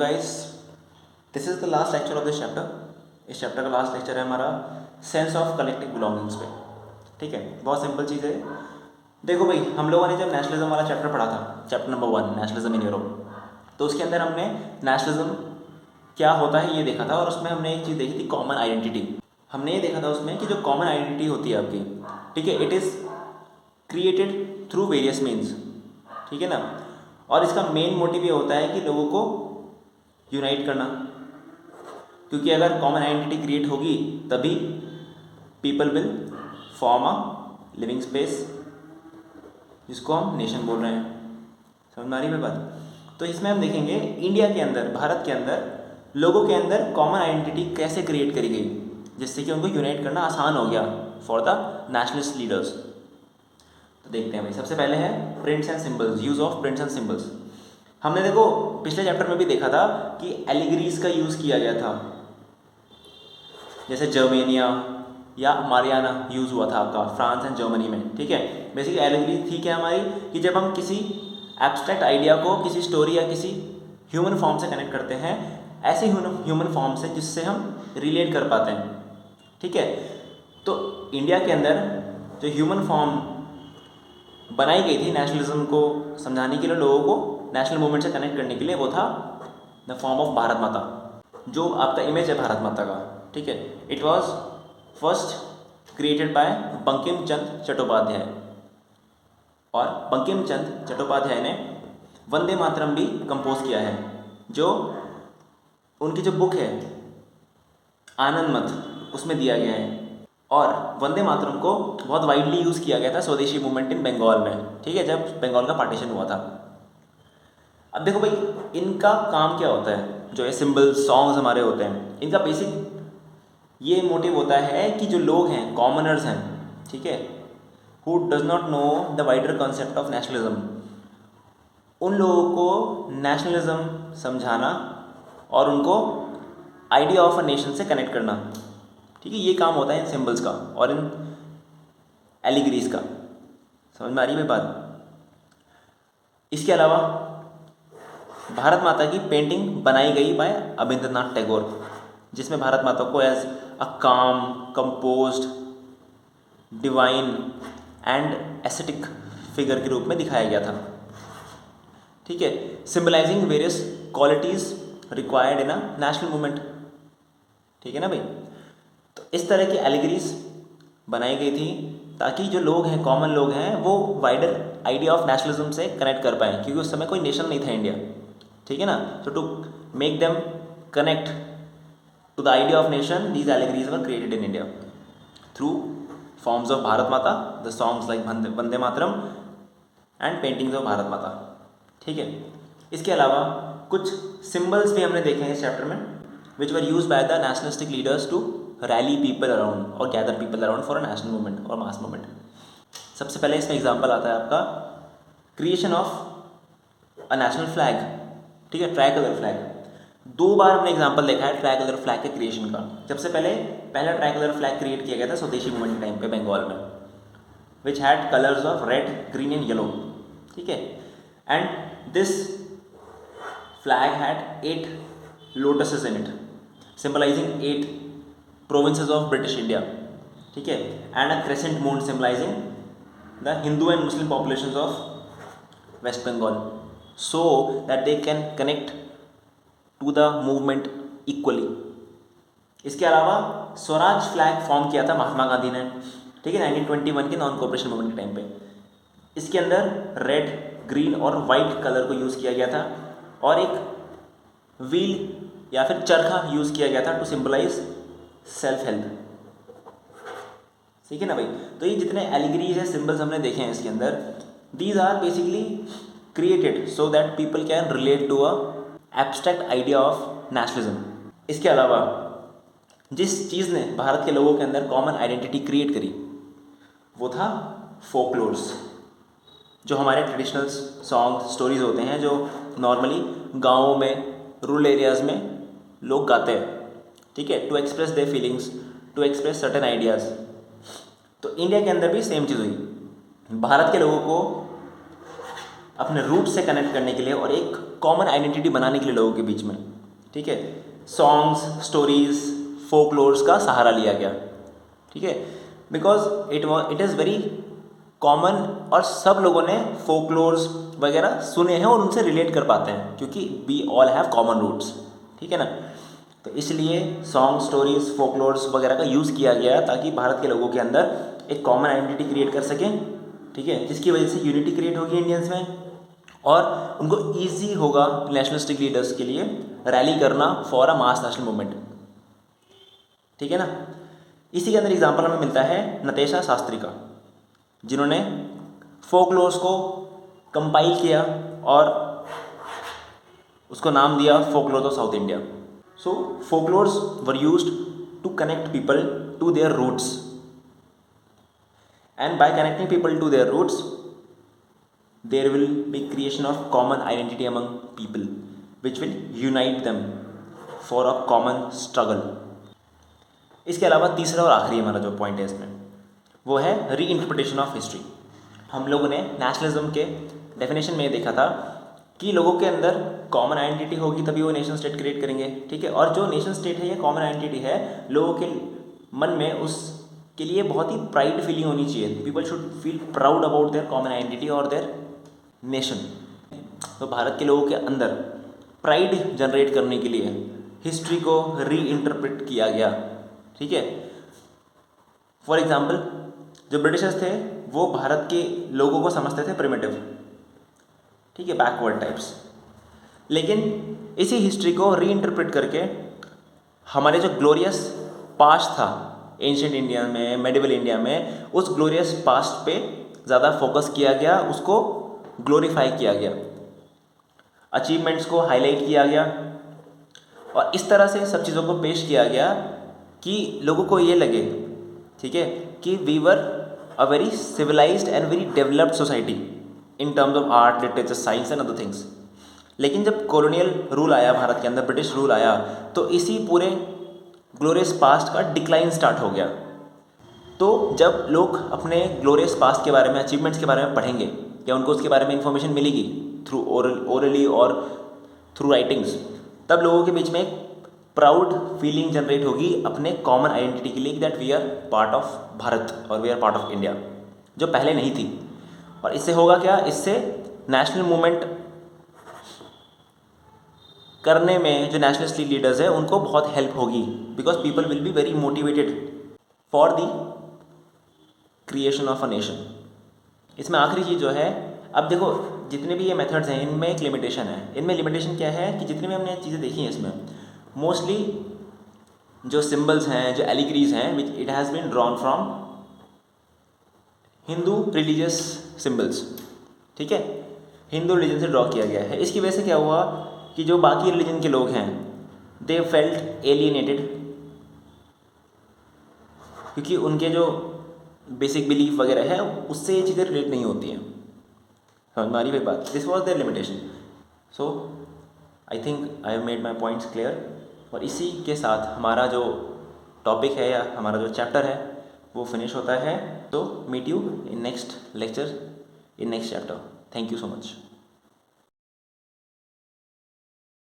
Guys, this is the last lecture of this chapter. इस chapter का last lecture है हमारा सेंस ऑफ कलेक्टिव बिलोंगिंग्स पे। ठीक है, बहुत सिंपल चीज़ है। देखो भाई, हम लोगों ने जब नेशनलिज्म वाला चैप्टर पढ़ा था, chapter number 1 nationalism in Europe, तो उसके अंदर हमने नेशनलिज्म क्या होता है ये देखा था। और उसमें हमने एक चीज़ देखी थी, कॉमन आइडेंटिटी। हमने ये देखा था उसमें कि जो कॉमन आइडेंटिटी होती है आपकी, ठीक है, it is created through various means. ठीक है ना। और इसका मेन मोटिव ये होता है कि लोगों को यूनाइट करना, क्योंकि अगर कॉमन आइडेंटिटी क्रिएट होगी तभी people will form a living space, जिसको हम नेशन बोल रहे हैं। समझ में आ रही है बात? तो इसमें हम देखेंगे इंडिया के अंदर, भारत के अंदर लोगों के अंदर कॉमन आइडेंटिटी कैसे क्रिएट करी गई, जिससे कि उनको यूनाइट करना आसान हो गया फॉर द नेशनलिस्ट लीडर्स। तो देखते हैं भाई, सबसे पहले है prints and symbols, use of prints and symbols. हमने देखो पिछले चैप्टर में भी देखा था कि एलिगरीज का यूज़ किया गया था, जैसे जर्मेनिया या मारियाना यूज़ हुआ था आपका फ्रांस एंड जर्मनी में। ठीक है, बेसिकली एलिगरी थी क्या हमारी, कि जब हम किसी एब्स्ट्रैक्ट आइडिया को किसी स्टोरी या किसी ह्यूमन फॉर्म से कनेक्ट करते हैं, ऐसे ह्यूमन फॉर्म से जिससे हम रिलेट कर पाते हैं। ठीक है, तो इंडिया के अंदर जो ह्यूमन फॉर्म बनाई गई थी नेशनलिज्म को समझाने के लिए, लोगों को नेशनल मूवमेंट से कनेक्ट करने के लिए, वो था द फॉर्म ऑफ भारत माता, जो आपका इमेज है भारत माता का। ठीक है, it was first created by Bankim Chandra Chattopadhyay, और बंकिम चंद्र चट्टोपाध्याय ने वंदे मातरम भी कंपोज किया है, जो उनकी जो बुक है आनंद मठ उसमें दिया गया है। और वंदे मातरम को बहुत वाइडली यूज़ किया गया था स्वदेशी मूवमेंट इन बंगाल में। ठीक है, जब बंगाल का पार्टीशन हुआ था। अब देखो भाई, इनका काम क्या होता है, जो ये सिंबल्स सॉन्ग्स हमारे होते हैं, इनका बेसिक ये मोटिव होता है कि जो लोग हैं, कॉमनर्स हैं, ठीक है, who does not know the wider concept of nationalism, उन लोगों को नेशनलिज्म समझाना और उनको आइडिया ऑफ अ नेशन से कनेक्ट करना। ठीक है, ये काम होता है इन सिंबल्स का और इन एलिगरीज का। समझ में आ रही है बात? इसके अलावा भारत माता की पेंटिंग बनाई गई बाय अबिंद्रनाथ टैगोर, जिसमें भारत माता को एज अ काम, composed, divine and aesthetic figure के रूप में दिखाया गया था। ठीक है, symbolising various qualities required in a national movement. ठीक है ना भाई? तो इस तरह की एलिगरीज बनाई गई थी ताकि जो लोग हैं, कॉमन लोग हैं, वो वाइडर आइडिया ऑफ नेशनलिज्म से कनेक्ट कर पाएँ, क्योंकि उस समय कोई नेशन नहीं था इंडिया। ठीक है ना। तो to make them connect to the idea of nation, these allegories were created in India through forms of Bharat Mata, the songs like Vande Mataram and paintings of Bharat Mata. ठीक है, इसके अलावा कुछ सिंबल्स भी हमने देखे हैं इस चैप्टर में, which were used by the nationalistic leaders to rally people around और gather people around for a national movement और मास मूवमेंट। सबसे पहले इसमें एग्जाम्पल आता है आपका creation of a national flag. ठीक है, ट्राई कलर फ्लैग। 2 बार हमने एग्जाम्पल देखा है ट्राई कलर फ्लैग के क्रिएशन का। सबसे पहला ट्राई कलर फ्लैग क्रिएट किया गया था स्वदेशी मूवमेंट के टाइम पे बंगाल में, which had colours of red, green and yellow. ठीक है, and this flag had 8 lotuses in it, symbolising 8 provinces of British India. ठीक है, and a crescent moon symbolising the Hindu and Muslim populations of West Bengal, so that they can connect to the movement equally. इसके अलावा Swaraj flag form किया था महात्मा गांधी ने। ठीक है, 1921 के नॉन कोऑपरेशन मूवमेंट के टाइम पे। इसके अंदर रेड, ग्रीन और वाइट कलर को यूज़ किया गया था, और एक व्हील या फिर चरखा यूज़ किया गया था टू सिंबलाइज सेल्फ हेल्प। ठीक है ना भाई? तो ये जितने एलिगरीज है, सिंबल्स हमने देखे हैं इसके अंदर, these are basically created so that people can relate to a abstract idea of nationalism. इसके अलावा जिस चीज़ ने भारत के लोगों के अंदर कॉमन आइडेंटिटी क्रिएट करी, वो था फोकलोर्स, जो हमारे ट्रेडिशनल सॉन्ग स्टोरीज होते हैं, जो नॉर्मली गाँवों में, रूरल एरियाज़ में लोग गाते हैं। ठीक है, to express their feelings, to express certain ideas. तो इंडिया के अंदर भी सेम चीज़ हुई। भारत के लोगों को अपने रूट से कनेक्ट करने के लिए और एक कॉमन आइडेंटिटी बनाने के लिए लोगों के बीच में ठीक है, सॉन्ग्स, स्टोरीज, फोकलोर्स का सहारा लिया गया, ठीक है, because it is very common और सब लोगों ने फोकलोर्स वगैरह सुने हैं और उनसे रिलेट कर पाते हैं क्योंकि we all have common roots, ठीक है ना। तो इसलिए सॉन्ग, स्टोरीज, फोकलोर्स वगैरह का यूज़ किया गया ताकि भारत के लोगों के अंदर एक कॉमन आइडेंटिटी क्रिएट कर सकें, ठीक है, जिसकी वजह से यूनिटी क्रिएट होगी इंडियंस में और उनको ईजी होगा नेशनलिस्टिक लीडर्स के लिए रैली करना for a mass national movement, ठीक है ना। इसी के अंदर एग्जाम्पल हमें मिलता है नतेशा शास्त्री का, जिन्होंने फोकलोर्स को कंपाइल किया और उसको नाम दिया folklores of South India. So folklores were used to connect people to their roots, and by connecting people to their roots there will be creation of common identity among people which will unite them for a common struggle। इसके अलावा तीसरा और आखिरी हमारा जो point है इसमें वो है री इंटरप्रिटेशन ऑफ हिस्ट्री। हम लोगों ने नेशनलिज्म के डेफिनेशन में ये देखा था कि लोगों के अंदर कॉमन आइडेंटिटी होगी तभी वो नेशन स्टेट क्रिएट करेंगे, ठीक है, और जो नेशन स्टेट है या कॉमन आइडेंटिटी है लोगों के मन में उस के लिए बहुत ही प्राइड फीलिंग होनी चाहिए। People should feel proud about their common identity और देयर नेशन। तो भारत के लोगों के अंदर प्राइड जनरेट करने के लिए हिस्ट्री को री इंटरप्रेट किया गया, ठीक है। फॉर एग्जाम्पल जो ब्रिटिशर्स थे वो भारत के लोगों को समझते थे प्रिमिटिव, ठीक है, बैकवर्ड टाइप्स, लेकिन इसी हिस्ट्री को री इंटरप्रेट करके हमारे जो ग्लोरियस पास्ट था एंशिएंट इंडिया में, मेडिवल इंडिया में, उस ग्लोरियस पास्ट पे ज़्यादा फोकस किया गया, उसको ग्लोरीफाई किया गया, अचीवमेंट्स को हाईलाइट किया गया और इस तरह से सब चीज़ों को पेश किया गया कि लोगों को ये लगे, ठीक है, कि we were a very civilised and very developed society in terms of art, literature, science and other things. लेकिन जब कॉलोनियल रूल आया भारत के अंदर, ब्रिटिश रूल आया, तो इसी पूरे ग्लोरियस पास्ट का डिक्लाइन स्टार्ट हो गया। तो जब लोग अपने ग्लोरियस पास्ट के बारे में, अचीवमेंट्स के बारे में पढ़ेंगे या उनको उसके बारे में इंफॉर्मेशन मिलेगी थ्रू ओरली और थ्रू राइटिंग्स, तब लोगों के बीच में एक प्राउड फीलिंग जनरेट होगी अपने कॉमन आइडेंटिटी के लिए, that we are part of Bharat और we are part of India, जो पहले नहीं थी। और इससे होगा क्या, इससे नेशनल मूवमेंट करने में जो नेशनलिस्ट लीडर्स है उनको बहुत हेल्प होगी, because people will be very motivated for the creation of a nation. इसमें आखिरी चीज़ जो है, अब देखो जितने भी ये मेथड्स हैं इनमें एक लिमिटेशन है। इनमें लिमिटेशन क्या है कि जितनी भी हमने चीज़ें देखी हैं इसमें मोस्टली जो सिम्बल्स हैं, जो एलिग्रीज हैं, which it has been drawn from Hindu religious symbols, ठीक है, हिंदू रिलीजन से ड्रॉ किया गया है। इसकी वजह से क्या हुआ कि जो बाकी रिलीजन के लोग हैं दे फेल्ट एलिएनेटेड, क्योंकि उनके जो बेसिक बिलीफ वगैरह है उससे ये चीज़ें रिलेट नहीं होती हैं। हमारी वही बात, this was their limitation. So I think I have made my points clear. और इसी के साथ हमारा जो टॉपिक है या हमारा जो चैप्टर है वो फिनिश होता है। तो meet you in next lecture, in next chapter. Thank you so much.